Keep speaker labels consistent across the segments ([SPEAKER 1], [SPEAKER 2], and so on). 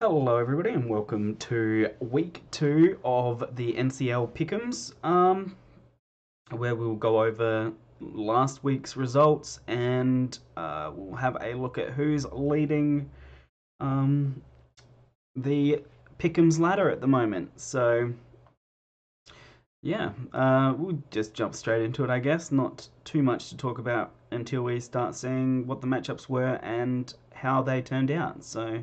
[SPEAKER 1] Hello, everybody, and welcome to week 2 of the NCL Pick Ems, where we'll go over last week's results and we'll have a look at who's leading um, the Pick Ems ladder at the moment. So, yeah, we'll just jump straight into it, I guess. Not too much to talk about until we start seeing what the matchups were and how they turned out. So,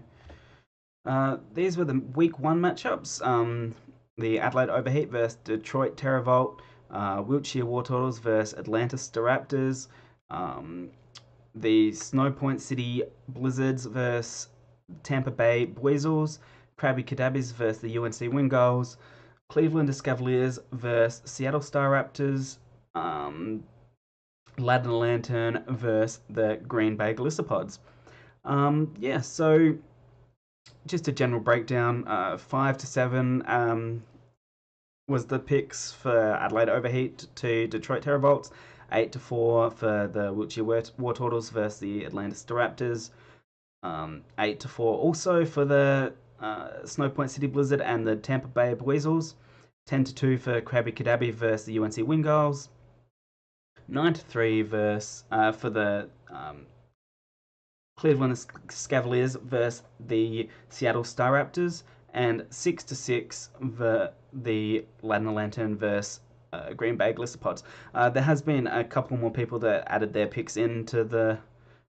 [SPEAKER 1] these were the week 1 matchups. The Adelaide Overheat versus Detroit Terravolt, Wiltshire Wartortles versus Atlanta Staraptors, the Snowpoint City Blizzards versus Tampa Bay Weasels, Krabby Kadabbies versus the UNC Wingulls, Cleveland Cavaliers versus Seattle Star Raptors, Ladner Lantern versus the Green Bay Glissopods. Yeah, so just a general breakdown. 5 to 7 was the picks for Adelaide Overheat to Detroit Terravolts. 8 to 4 for the Wiltshire Wartortles versus the Atlanta Staraptors. 8 to 4 also for the Snowpoint City Blizzard and the Tampa Bay Weasels. 10 to 2 for Krabby Kadabby versus the UNC Wingulls. 9 to 3 for the Cleveland Cavaliers versus the Seattle Star Raptors, and 6 to 6 for the Ladner Lantern versus Green Bay Glissopods. There has been a couple more people that added their picks into the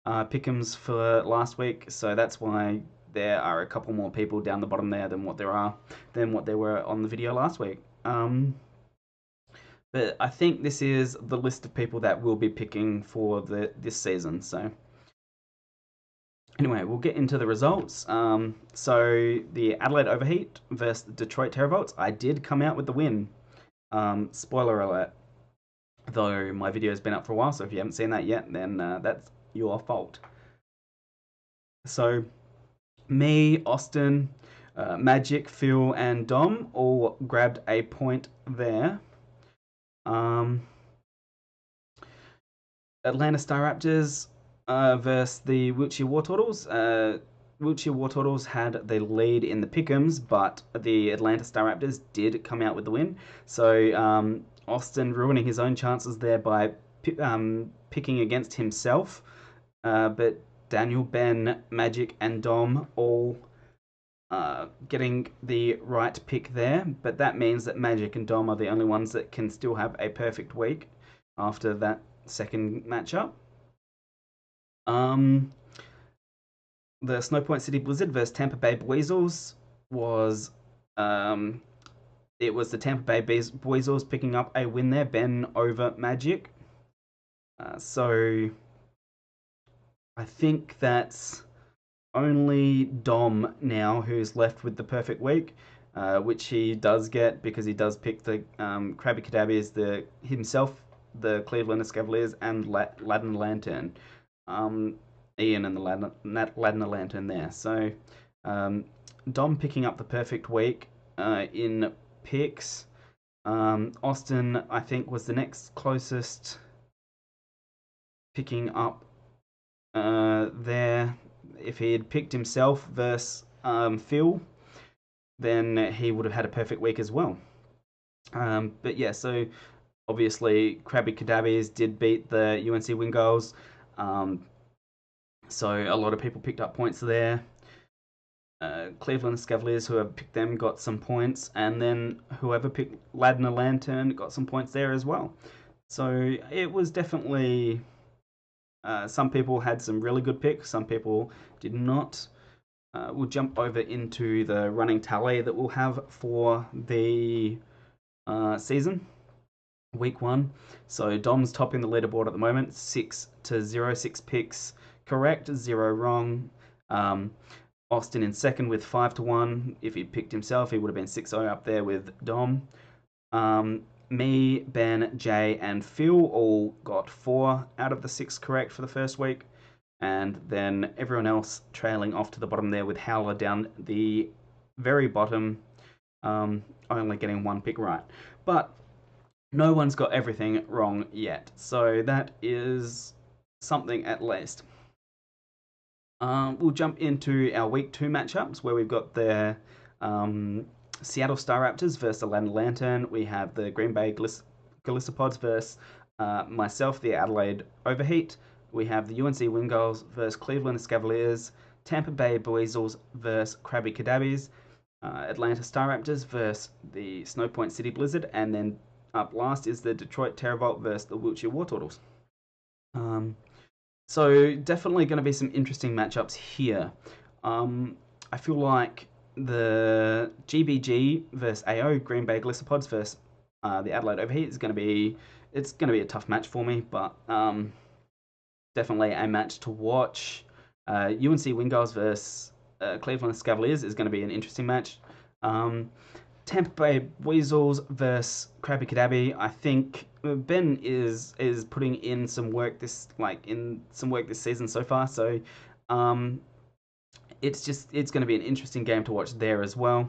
[SPEAKER 1] pick'ems for last week, so that's why there are a couple more people down the bottom there than what there were on the video last week. But I think this is the list of people that will be picking for this season. So anyway, we'll get into the results. So the Adelaide Overheat versus the Detroit Terravolts. I did come out with the win. Spoiler alert. Though my video has been up for a while, so if you haven't seen that yet, then that's your fault. So me, Austin, Magic, Phil, and Dom all grabbed a point there. Atlanta Star Raptors versus the Wiltshire Wartortles. Wiltshire Wartortles had the lead in the Pick'ems, but the Atlanta Star Raptors did come out with the win. So Austin ruining his own chances there by picking against himself. But Daniel, Ben, Magic, and Dom all getting the right pick there. But that means that Magic and Dom are the only ones that can still have a perfect week after that second matchup. The Snowpoint City Blizzard versus Tampa Bay Weasels was it was the Tampa Bay Weasels picking up a win there, Ben over Magic. So I think that's only Dom now who's left with the perfect week, which he does get because he does pick the Krabby Kadabbies, himself, the Cleveland Cavaliers, and Ladner Lantern. Ian and the Ladner Lantern there. So Dom picking up the perfect week in picks. Austin, I think, was the next closest picking up there. If he had picked himself versus Phil, then he would have had a perfect week as well. But yeah, so obviously Krabby Kadabbies did beat the UNC Wingulls. So a lot of people picked up points there. Cleveland Cavaliers, who have picked them, got some points, and then whoever picked Ladner Lantern got some points there as well. So it was definitely some people had some really good picks, some people did not. We'll jump over into the running tally that we'll have for the season, week 1. So Dom's topping the leaderboard at the moment, 6-0, 6 picks correct, 0 wrong. Austin in second with 5-1. If he'd picked himself, he would have been 6-0 up there with Dom. Me, Ben, Jay, and Phil all got 4 out of the 6 correct for the first week. And then everyone else trailing off to the bottom there with Howler down the very bottom, only getting 1 pick right. But no one's got everything wrong yet. So that is something at least. We'll jump into our week 2 matchups where we've got the um, Seattle Star Raptors versus Atlanta Lantern. We have the Green Bay Gallipods versus myself, the Adelaide Overheat. We have the UNC Wingulls versus Cleveland Cavaliers. Tampa Bay Weasels versus Krabby Kadabbies. Atlanta Star Raptors versus the Snow Point City Blizzard. And then up last is the Detroit Terravolt versus the Wiltshire War Turtles. Um, so definitely going to be some interesting matchups here. I feel like the GBG versus AO Green Bay Glissopods versus the Adelaide Overheat is going to be a tough match for me, but definitely a match to watch. UNC Wingulls versus Cleveland Cavaliers is going to be an interesting match. Tampa Bay Weasels versus Krabby Kadabby. I think Ben is putting in some work this season so far. So it's going to be an interesting game to watch there as well.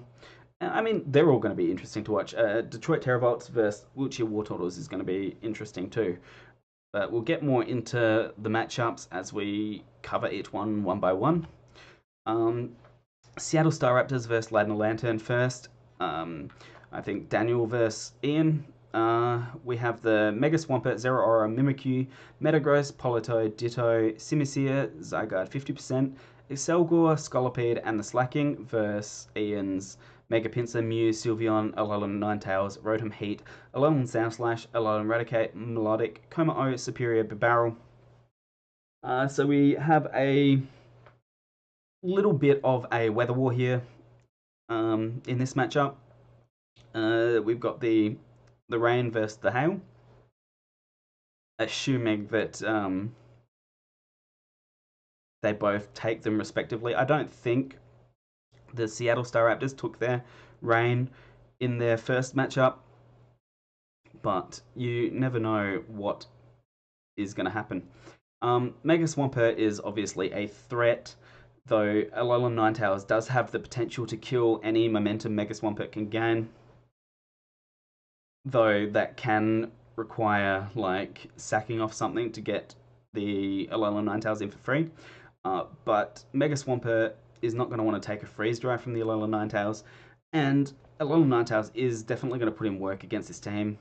[SPEAKER 1] I mean, they're all going to be interesting to watch. Detroit Terravolts versus Wiltshire War Turtles is going to be interesting too. But we'll get more into the matchups as we cover each one by one. Seattle Star Raptors versus Ladner Lantern first. I think Daniel versus Ian. We have the Mega Swampert, Zero Aura, Mimikyu, Metagross, Polito, Ditto, Simisear, Zygarde 50%, Excelgor, Scolipede, and the Slacking versus Ian's Mega Pinsir, Mew, Sylveon, Alolan Ninetales, Rotom Heat, Alolan Soundslash, Alolan Raticate, Melodic, Coma-O, Superior, Bibarel. So we have a little bit of a weather war here in this matchup. We've got the rain versus the hail. Assuming that they both take them respectively. I don't think the Seattle Star Raptors took their rain in their first matchup, but you never know what is going to happen. Mega Swampert is obviously a threat, though Alolan Ninetales does have the potential to kill any momentum Mega Swampert can gain. Though that can require like sacking off something to get the Alolan Ninetales in for free. But Mega Swampert is not going to want to take a freeze dry from the Alolan Ninetales, and Alolan Ninetales is definitely going to put in work against this team.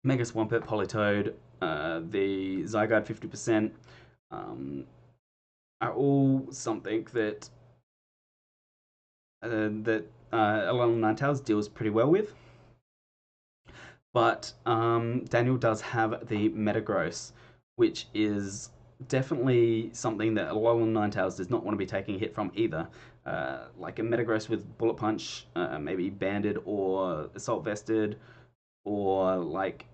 [SPEAKER 1] Mega Swampert, Politoed, the Zygarde 50% are all something that Alolan Ninetales deals pretty well with. But Daniel does have the Metagross, which is definitely something that Alolan Ninetales does not want to be taking a hit from either. Like a Metagross with Bullet Punch, maybe Banded or Assault Vested, or like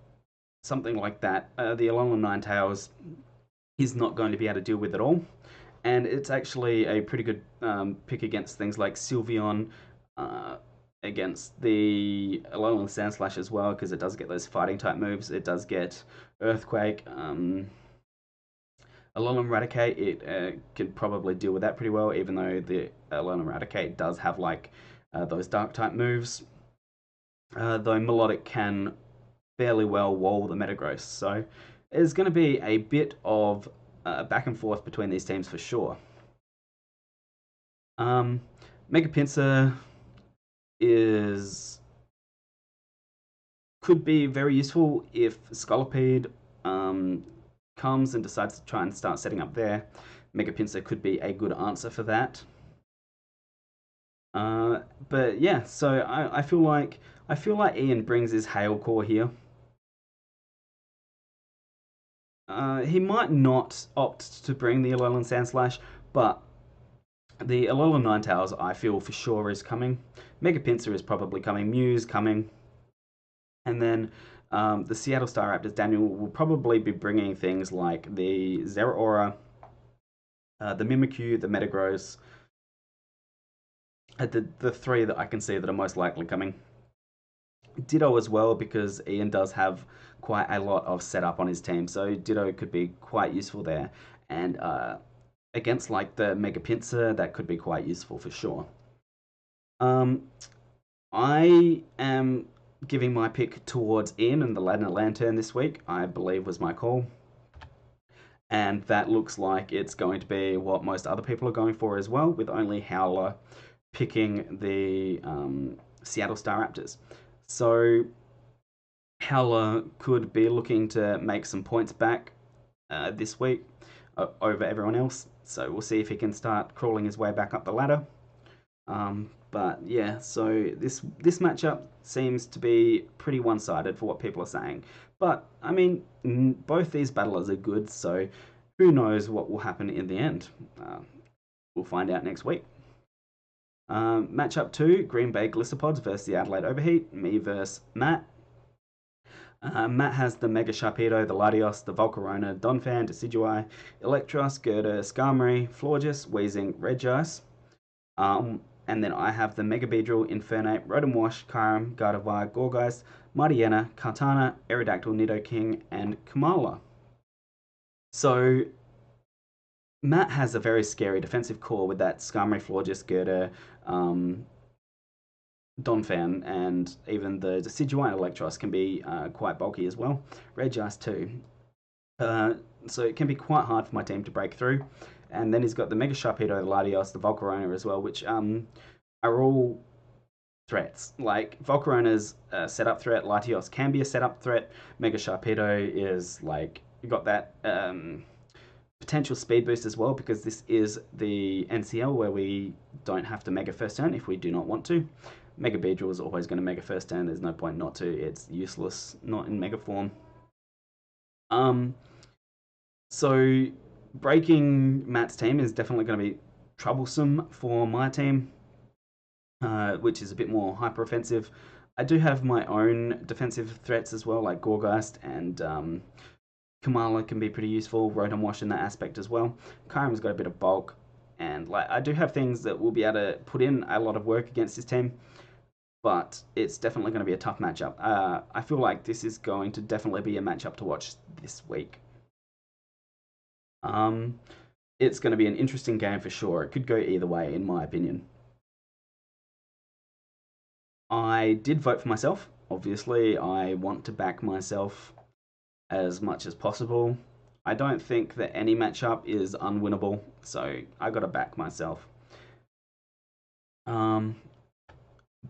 [SPEAKER 1] something like that. The Alolan Ninetales is not going to be able to deal with it all. And it's actually a pretty good pick against things like Sylveon, against the Alolan Sandslash as well, because it does get those fighting type moves. It does get Earthquake. Alolan Raticate, it could probably deal with that pretty well, even though the Alolan Raticate does have like those dark type moves. Though Melodic can fairly well wall the Metagross. So it's going to be a bit of back and forth between these teams for sure. Mega Pinsir could be very useful if Scolipede comes and decides to try and start setting up there. Mega Pinsir could be a good answer for that. But yeah, so I feel like Ian brings his Hail Core here. He might not opt to bring the Alolan Sandslash, but the Alolan Ninetales I feel for sure is coming. Mega Pinsir is probably coming. Mew's coming. And then the Seattle Star Raptors, Daniel, will probably be bringing things like the Zeraora, the Mimikyu, the Metagross, the three that I can see that are most likely coming. Ditto as well, because Ian does have quite a lot of setup on his team, so Ditto could be quite useful there. And against like the Mega Pinsir, that could be quite useful for sure. I am giving my pick towards Ian and the Ladner Lantern this week. I believe was my call. And that looks like it's going to be what most other people are going for as well, with only Howler picking the Seattle Star Raptors. So Howler could be looking to make some points back this week over everyone else. So we'll see if he can start crawling his way back up the ladder. But yeah, so this matchup seems to be pretty one-sided for what people are saying. But I mean, both these battlers are good, so who knows what will happen in the end? We'll find out next week. Matchup 2, Green Bay Glissopods versus the Adelaide Overheat. Me versus Matt. Matt has the Mega Sharpedo, the Latios, the Volcarona, Donphan, Decidueye, Electros, Gerda, Skarmory, Florges, Weezing, Regice. And then I have the Mega Beedrill, Infernape, Rotom Wash, Kyurem, Gardevoir, Gourgeist, Mightyena, Kartana, Aerodactyl, Nidoking, and Kamala. So Matt has a very scary defensive core with that Skarmory, Florges, Gerda, Donphan, and even the Decidueye and Electros can be quite bulky as well. Regice too. So it can be quite hard for my team to break through. And then he's got the Mega Sharpedo, the Latios, the Volcarona as well, which are all threats. Like, Volcarona's a setup threat, Latios can be a setup threat, Mega Sharpedo is like, you got that potential speed boost as well, because this is the NCL where we don't have to Mega first turn if we do not want to. Mega Beedrill is always going to Mega first turn, there's no point not to, it's useless, not in Mega form. So breaking Matt's team is definitely going to be troublesome for my team, which is a bit more hyper offensive. I do have my own defensive threats as well, like Gourgeist and Kamala can be pretty useful. Rotom Wash in that aspect as well. Kyurem's got a bit of bulk, and like I do have things that will be able to put in a lot of work against this team. But it's definitely going to be a tough matchup. I feel like this is going to definitely be a matchup to watch this week. It's going to be an interesting game for sure. It could go either way, in my opinion. I did vote for myself. Obviously, I want to back myself as much as possible. I don't think that any matchup is unwinnable, so I got to back myself.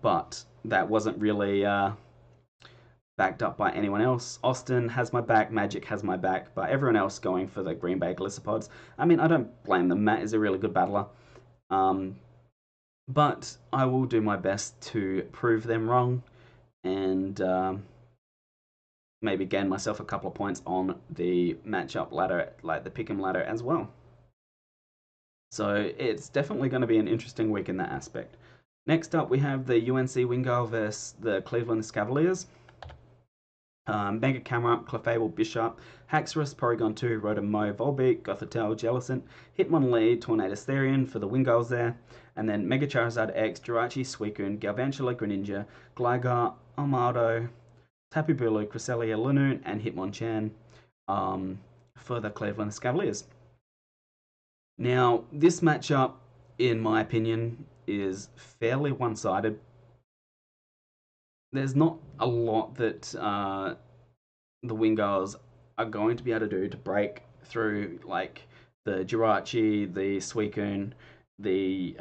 [SPEAKER 1] But that wasn't really backed up by anyone else. Austin has my back, Magic has my back, but everyone else going for the Green Bay Glissopods. I mean, I don't blame them. Matt is a really good battler. But I will do my best to prove them wrong and maybe gain myself a couple of points on the matchup ladder, like the Pick'em ladder as well. So it's definitely going to be an interesting week in that aspect. Next up, we have the UNC Wingull versus the Cleveland Cavaliers. Mega Camerupt, Clefable, Bishop, Haxorus, Porygon 2, Rotom-Mow, Volbeat, Gothitelle, Jellicent, Hitmonlee, Tornadus Therian for the Wingulls there, and then Mega Charizard X, Jirachi, Suicune, Galvantula, Greninja, Gligar, Armado, Tapu Bulu, Cresselia, Lanoon, and Hitmonchan for the Cleveland Cavaliers. Now, this matchup, in my opinion, is fairly one-sided. There's not a lot that the Wingulls are going to be able to do to break through, like the Jirachi, the Suicune, the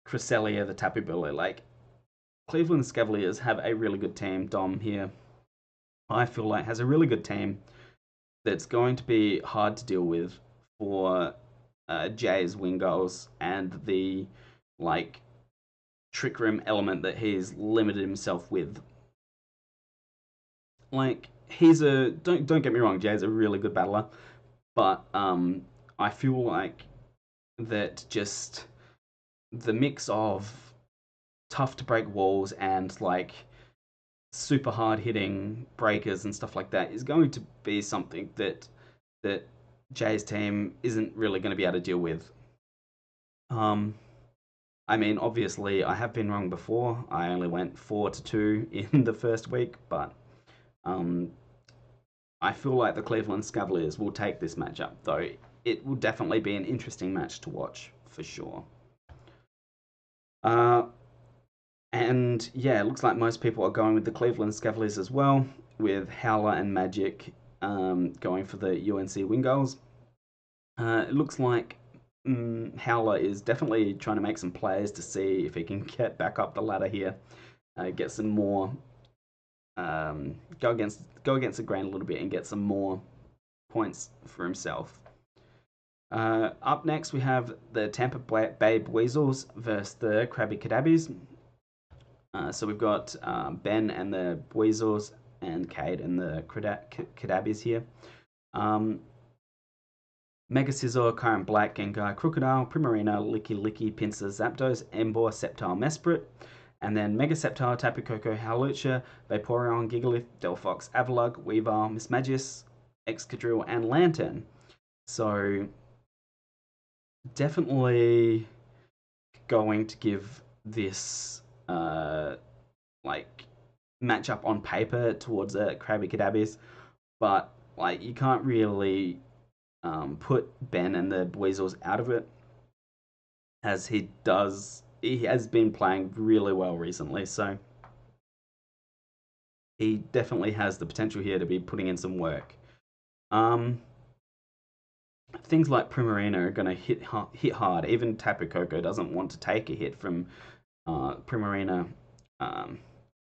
[SPEAKER 1] Cresselia, the Tapu Bulu. Like, Cleveland Cavaliers have a really good team. Dom here, I feel like, has a really good team that's going to be hard to deal with for Jay's Wingulls and the, like, Trick Room element that he's limited himself with. Like, he's a don't get me wrong, Jay's a really good battler, but I feel like that just the mix of tough to break walls and like super hard hitting breakers and stuff like that is going to be something that Jay's team isn't really going to be able to deal with. I mean, obviously, I have been wrong before. I only went 4-2 in the first week, but I feel like the Cleveland Cavaliers will take this matchup, though it will definitely be an interesting match to watch for sure. And yeah, it looks like most people are going with the Cleveland Cavaliers as well, with Howler and Magic going for the UNC win goals. It looks like Howler is definitely trying to make some plays to see if he can get back up the ladder here, get some more, go against the grain a little bit and get some more points for himself. Up next, we have the Tampa Bay Weasels versus the Krabby Kadabbies. So we've got Ben and the Weasels and Cade and the Kadabbies here. Mega Scizor, Current Black, Gengar, Crocodile, Primarina, Licky Licky, Pinsir, Zapdos, Emboar, Sceptile, Mesprit, and then Mega Sceptile, Tapu Koko, Howlucha, Vaporeon, Gigalith, Delphox, Avalugg, Weavile, Mismagius, Excadrill, and Lantern. So definitely going to give this like matchup on paper towards a Krabby Kadabbies, but like you can't really put Ben and the Weasels out of it, as he has been playing really well recently, so he definitely has the potential here to be putting in some work. Things like Primarina are going to hit hard. Even Tapu Koko doesn't want to take a hit from Primarina.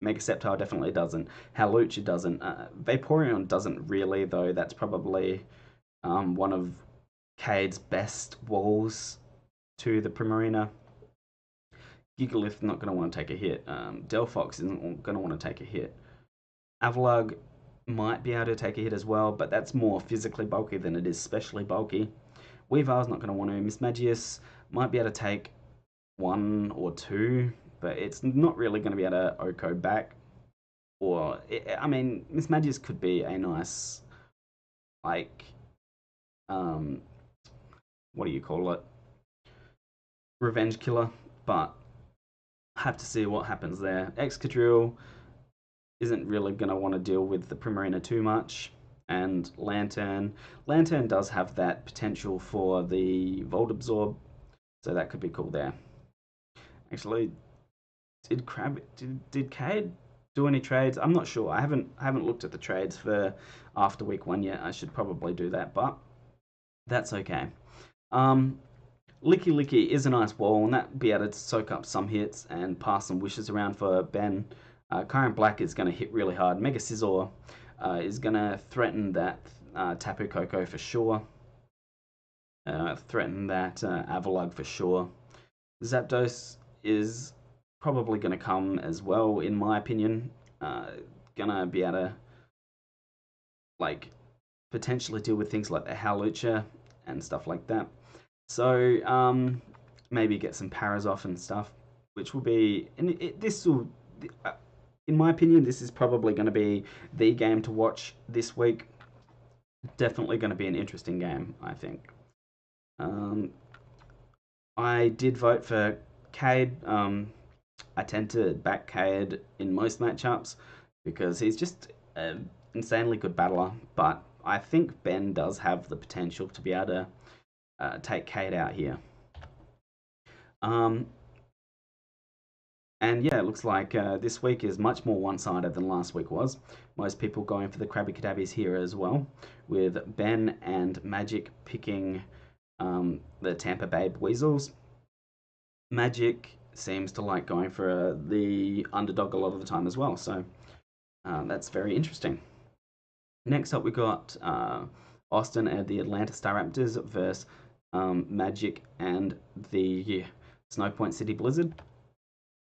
[SPEAKER 1] Mega Sceptile definitely doesn't. Howlucha doesn't. Vaporeon doesn't really, though. That's probably one of Cade's best walls to the Primarina. Gigalith not going to want to take a hit. Delphox isn't going to want to take a hit. Avalugg might be able to take a hit as well, but that's more physically bulky than it is specially bulky. Weavile's not going to want to. Mismagius might be able to take one or two, but it's not really going to be able to Oko back. Or, I mean, Mismagius could be a nice, like, what do you call it? Revenge killer, but have to see what happens there. Excadrill isn't really going to want to deal with the Primarina too much. And Lantern does have that potential for the Volt Absorb, so that could be cool there. Actually, did Cade do any trades? I'm not sure. I haven't looked at the trades for after week 1 yet. I should probably do that, but that's okay. Licky Licky is a nice wall, and that be able to soak up some hits and pass some wishes around for Ben. Current Black is going to hit really hard. Mega Scizor is going to threaten that Tapu Koko for sure. Threaten that Avalugg for sure. Zapdos is probably going to come as well, in my opinion. Gonna be able to like potentially deal with things like the Howlucha and stuff like that. So maybe get some paras off and stuff, which will be, and this will, in my opinion, this is probably going to be the game to watch this week. Definitely going to be an interesting game, I think. I did vote for Cade. I tend to back Cade in most matchups because he's just an insanely good battler, but I think Ben does have the potential to be able to take Cade out here. And yeah, it looks like this week is much more one-sided than last week was. Most people going for the Krabby Kadabbies here as well, with Ben and Magic picking the Tampa Bay Weasels. Magic seems to like going for the underdog a lot of the time as well, so that's very interesting. Next up, we got Austin and the Atlanta Staraptors versus Magic and the Snowpoint City Blizzard.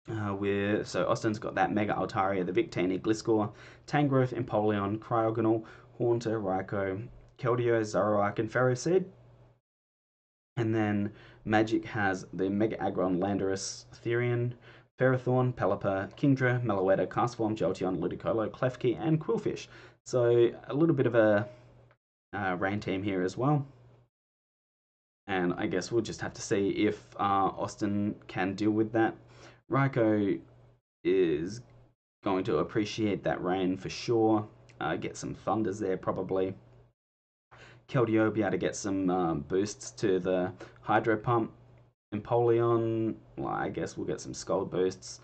[SPEAKER 1] So Austin's got that Mega Altaria, the Victini, Gliscor, Tangrowth, Empoleon, Cryogonal, Haunter, Raikou, Keldeo, Zoroark, and Ferroseed. And then Magic has the Mega Aggron, Landorus, Therian, Ferrothorn, Pelipper, Kingdra, Meloetta, Castform, Jolteon, Ludicolo, Klefki, and Quillfish. So a little bit of a rain team here as well. And I guess we'll just have to see if Austin can deal with that. Raikou is going to appreciate that rain for sure. Get some thunders there probably. Keldeo will be able to get some boosts to the Hydro Pump. Empoleon, well, I guess we'll get some Scald boosts.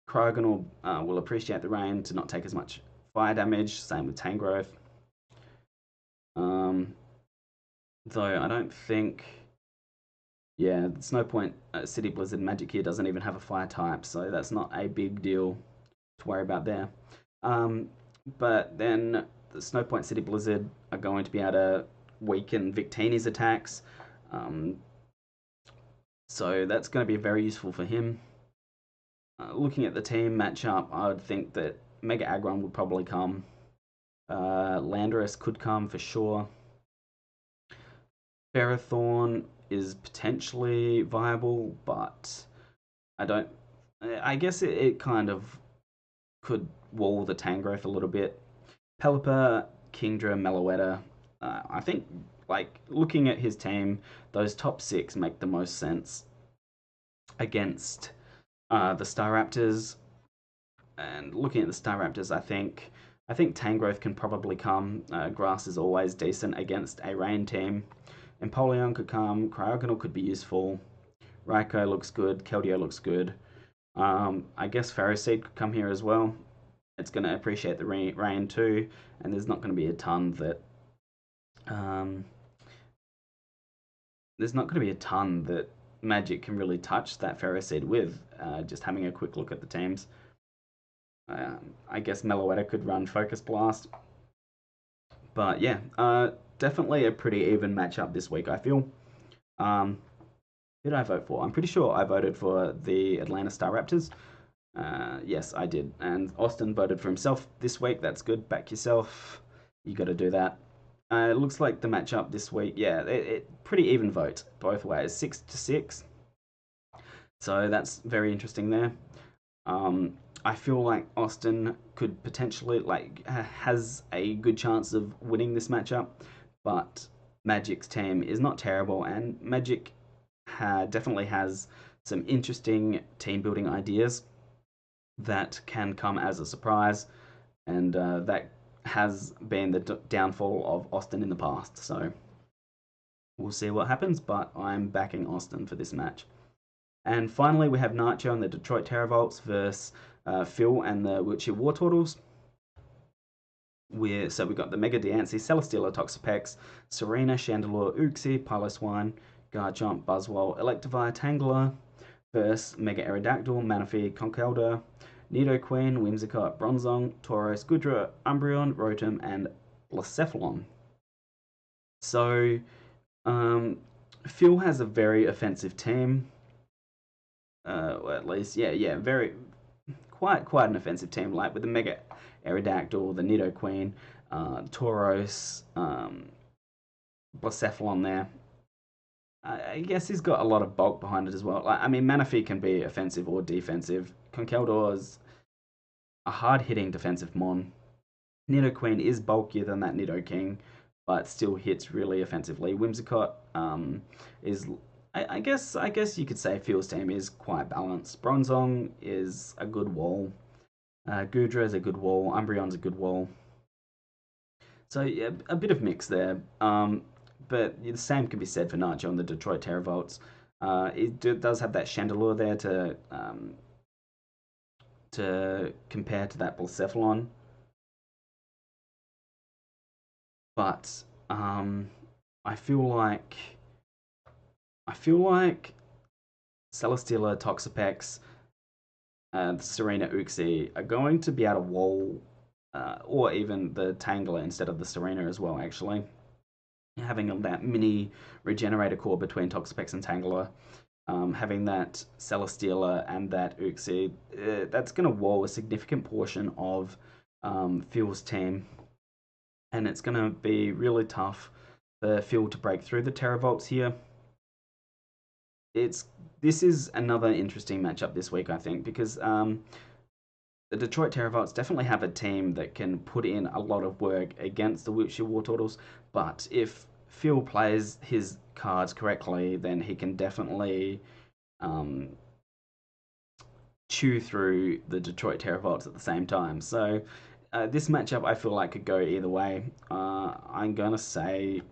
[SPEAKER 1] Cryogonal will appreciate the rain to not take as much fire damage. Same with Tangrowth. Um, though I don't think, yeah, there's no point. City Blizzard Magic here doesn't even have a fire type, so that's not a big deal to worry about there. Um, but then the Snowpoint City Blizzard are going to be able to weaken Victini's attacks. Um, so that's going to be very useful for him. Looking at the team matchup, I would think that Mega Aggron would probably come. Landorus could come for sure. Ferrothorn is potentially viable, but I don't. I guess it kind of could wall the Tangrowth a little bit. Pelipper, Kingdra, Meloetta. I think, like, looking at his team, those top six make the most sense against the Staraptors. And looking at the Staraptors, I think Tangrowth can probably come. Grass is always decent against a rain team. Empoleon could come. Cryogonal could be useful. Raikou looks good. Keldeo looks good. I guess Ferroseed could come here as well. It's going to appreciate the rain too, and there's not going to be a ton that um, there's not going to be a ton that Magic can really touch that Ferroseed with. Just having a quick look at the teams, I guess Meloetta could run Focus Blast, but yeah, definitely a pretty even matchup this week. I feel. Um, who did I vote for? I'm pretty sure I voted for the Atlanta Star Raptors. Yes, I did. And Austin voted for himself this week. That's good. Back yourself. You got to do that. It looks like the matchup this week, yeah, it pretty even vote both ways, 6-6. So that's very interesting there. Um, I feel like Austin could potentially has a good chance of winning this matchup, but Magic's team is not terrible, and Magic definitely has some interesting team building ideas that can come as a surprise, and that has been the downfall of Austin in the past. So we'll see what happens, but I'm backing Austin for this match. And finally, we have Nacho and the Detroit Terravolts versus Phil and the Wiltshire War Turtles. So we've got the Mega Diancie, Celesteela, Toxapex, Serena, Chandelure, Uxie, Piloswine, Garchomp, Buzzwole, Electivire, Tangela versus Mega Aerodactyl, Manaphy, Conkeldurr, Nidoqueen, Whimsicott, Bronzong, Tauros, Goodra, Umbreon, Rotom, and Blacephalon. So, Phil has a very offensive team. Or at least, yeah, very quite an offensive team. Like with the Mega Aerodactyl, the Nidoqueen, Tauros, Blacephalon there. I guess he's got a lot of bulk behind it as well. Like, I mean, Manaphy can be offensive or defensive. Conkeldurr's a hard-hitting defensive mon. Nidoqueen is bulkier than that Nidoking, but still hits really offensively. Whimsicott is, I guess you could say Phil's team is quite balanced. Bronzong is a good wall. Goodra is a good wall. Umbreon's a good wall. So yeah, a bit of mix there. But the same can be said for Nacho and the Detroit Terravolts. It does have that Chandelure there to compare to that Blacephalon, but I feel like Celesteela, Toxapex, Serena, Uxie are going to be able to wall, or even the Tangler instead of the Serena as well. Actually, having that mini regenerator core between Toxapex and Tangler, having that Celesteela and that Uxie, that's going to wall a significant portion of Phil's team, and it's going to be really tough for Phil to break through the Terravolts here. This is another interesting matchup this week, I think, because the Detroit Terravolts definitely have a team that can put in a lot of work against the Wiltshire War Turtles, but if Phil plays his cards correctly, then he can definitely chew through the Detroit Terravolts at the same time. So this matchup, I feel like could go either way. I'm gonna say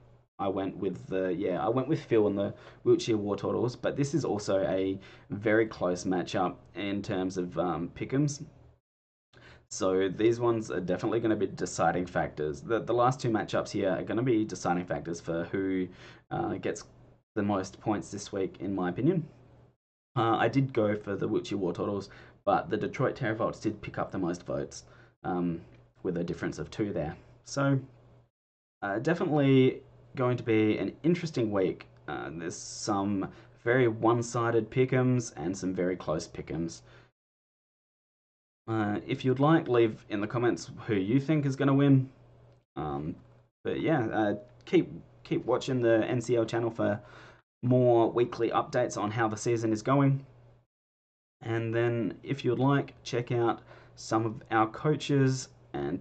[SPEAKER 1] I went with Phil and the Wiltshire War Turtles, but this is also a very close matchup in terms of Pick'ems. So these ones are definitely going to be deciding factors. The last two matchups here are going to be deciding factors for who gets the most points this week, in my opinion. I did go for the Wiltshire War Turtles, but the Detroit Terravolts did pick up the most votes, with a difference of 2 there. So definitely going to be an interesting week. There's some very one-sided pick'ems and some very close pick'ems. If you'd like, leave in the comments who you think is going to win. But yeah, keep watching the NCL channel for more weekly updates on how the season is going. And then, if you'd like, check out some of our coaches and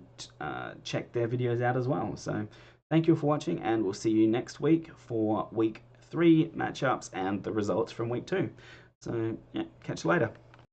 [SPEAKER 1] check their videos out as well. So, thank you for watching, and we'll see you next week for week 3 matchups and the results from week 2. So, yeah, catch you later.